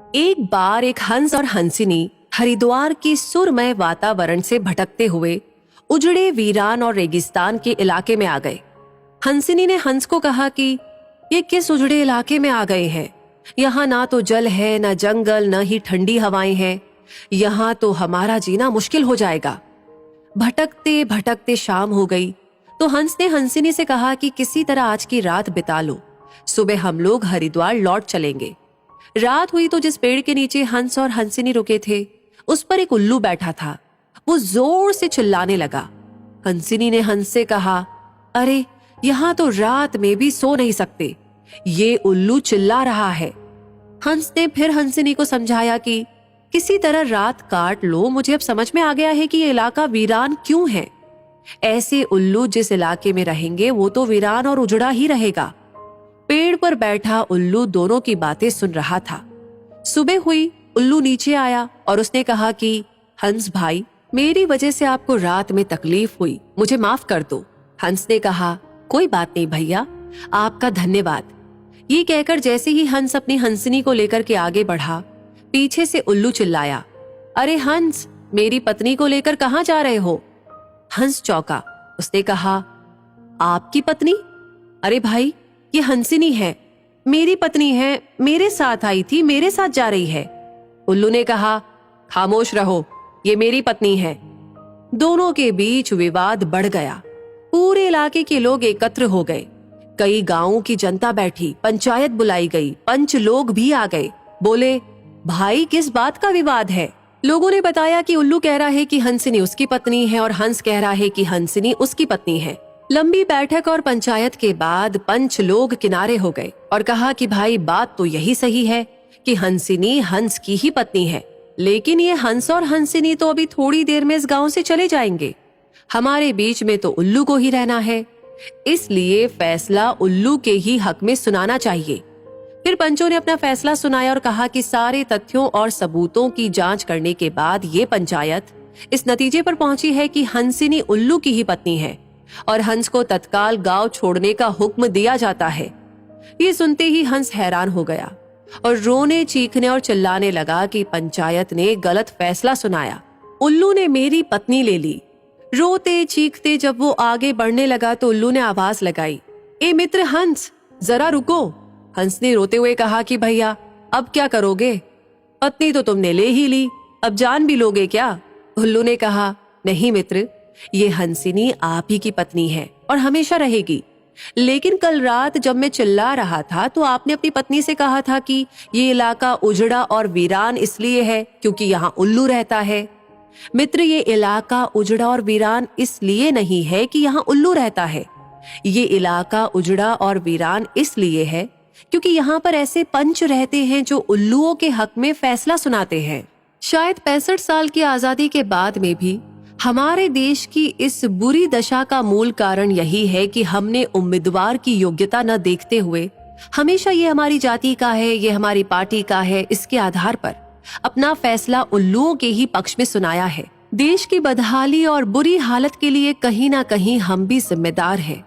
एक बार एक हंस और हंसिनी हरिद्वार के सुरमय वातावरण से भटकते हुए उजड़े वीरान और रेगिस्तान के इलाके में आ गए। हंसिनी ने हंस को कहा कि ये किस उजड़े इलाके में आ गए हैं? यहाँ ना तो जल है, न जंगल, न ही ठंडी हवाएं हैं। यहाँ तो हमारा जीना मुश्किल हो जाएगा। भटकते भटकते शाम हो गई तो हंस ने हंसिनी से कहा कि किसी तरह आज की रात बिता लो, सुबह हम लोग हरिद्वार लौट चलेंगे। रात हुई तो जिस पेड़ के नीचे हंस और हंसिनी रुके थे उस पर एक उल्लू बैठा था। वो जोर से चिल्लाने लगा। हंसिनी ने हंस से कहा, अरे यहाँ तो रात में भी सो नहीं सकते, ये उल्लू चिल्ला रहा है। हंस ने फिर हंसिनी को समझाया कि किसी तरह रात काट लो, मुझे अब समझ में आ गया है कि ये इलाका वीरान क्यों है। ऐसे उल्लू जिस इलाके में रहेंगे वो तो वीरान और उजड़ा ही रहेगा। पेड़ पर बैठा उल्लू दोनों की बातें सुन रहा था। सुबह हुई, उल्लू नीचे आया और उसने कहा कि हंस भाई, मेरी वजह से आपको रात में तकलीफ हुई, मुझे माफ कर दो। हंस ने कहा, कोई बात नहीं भैया, आपका धन्यवाद। ये कहकर जैसे ही हंस अपनी हंसिनी को लेकर के आगे बढ़ा, पीछे से उल्लू चिल्लाया, अरे हंस, मेरी पत्नी को लेकर कहाँ जा रहे हो? हंस चौंका। उसने कहा, आपकी पत्नी? अरे भाई, ये हंसिनी है, मेरी पत्नी है, मेरे साथ आई थी, मेरे साथ जा रही है। उल्लू ने कहा, खामोश रहो, ये मेरी पत्नी है। दोनों के बीच विवाद बढ़ गया। पूरे इलाके के लोग एकत्र हो गए। कई गांवों की जनता बैठी, पंचायत बुलाई गई, पंच लोग भी आ गए। बोले, भाई किस बात का विवाद है? लोगों ने बताया कि उल्लू कह रहा है कि हंसिनी उसकी पत्नी है और हंस कह रहा है कि हंसिनी उसकी पत्नी है। लंबी बैठक और पंचायत के बाद पंच लोग किनारे हो गए और कहा कि भाई बात तो यही सही है कि हंसिनी हंस की ही पत्नी है, लेकिन ये हंस और हंसिनी तो अभी थोड़ी देर में इस गांव से चले जाएंगे। हमारे बीच में तो उल्लू को ही रहना है, इसलिए फैसला उल्लू के ही हक में सुनाना चाहिए। फिर पंचों ने अपना फैसला सुनाया और कहा कि सारे तथ्यों और सबूतों की जांच करने के बाद ये पंचायत इस नतीजे पर पहुंची है कि हंसिनी उल्लू की ही पत्नी है और हंस को तत्काल गांव छोड़ने का हुक्म दिया जाता है। ये सुनते ही हंस हैरान हो गया और रोने, चीखने और चिल्लाने लगा कि पंचायत ने गलत फैसला सुनाया, उल्लू ने मेरी पत्नी ले ली। रोते चीखते जब वो आगे बढ़ने लगा तो उल्लू ने आवाज लगाई, ए मित्र हंस, जरा रुको। हंस ने रोते हुए कहा कि भैया अब क्या करोगे? पत्नी तो तुमने ले ही ली, अब जान भी लोगे क्या? उल्लू ने कहा, नहीं मित्र, ये हंसिनी आप ही की पत्नी है और हमेशा रहेगी। लेकिन कल रात जब मैं चिल्ला रहा था तो आपने अपनी पत्नी से कहा था कि ये इलाका उजड़ा और वीरान इसलिए है क्योंकि यहाँ उल्लू रहता है। मित्र, ये इलाका उजड़ा और वीरान इसलिए नहीं है कि यहाँ उल्लू रहता है। ये इलाका उजड़ा और वीरान इसलिए है क्योंकि यहाँ पर ऐसे पंच रहते हैं जो उल्लुओं के हक में फैसला सुनाते हैं। शायद 65 साल की आजादी के बाद में भी हमारे देश की इस बुरी दशा का मूल कारण यही है कि हमने उम्मीदवार की योग्यता न देखते हुए हमेशा ये हमारी जाति का है, ये हमारी पार्टी का है, इसके आधार पर अपना फैसला उल्लुओं के ही पक्ष में सुनाया है। देश की बदहाली और बुरी हालत के लिए कहीं ना कहीं हम भी जिम्मेदार हैं।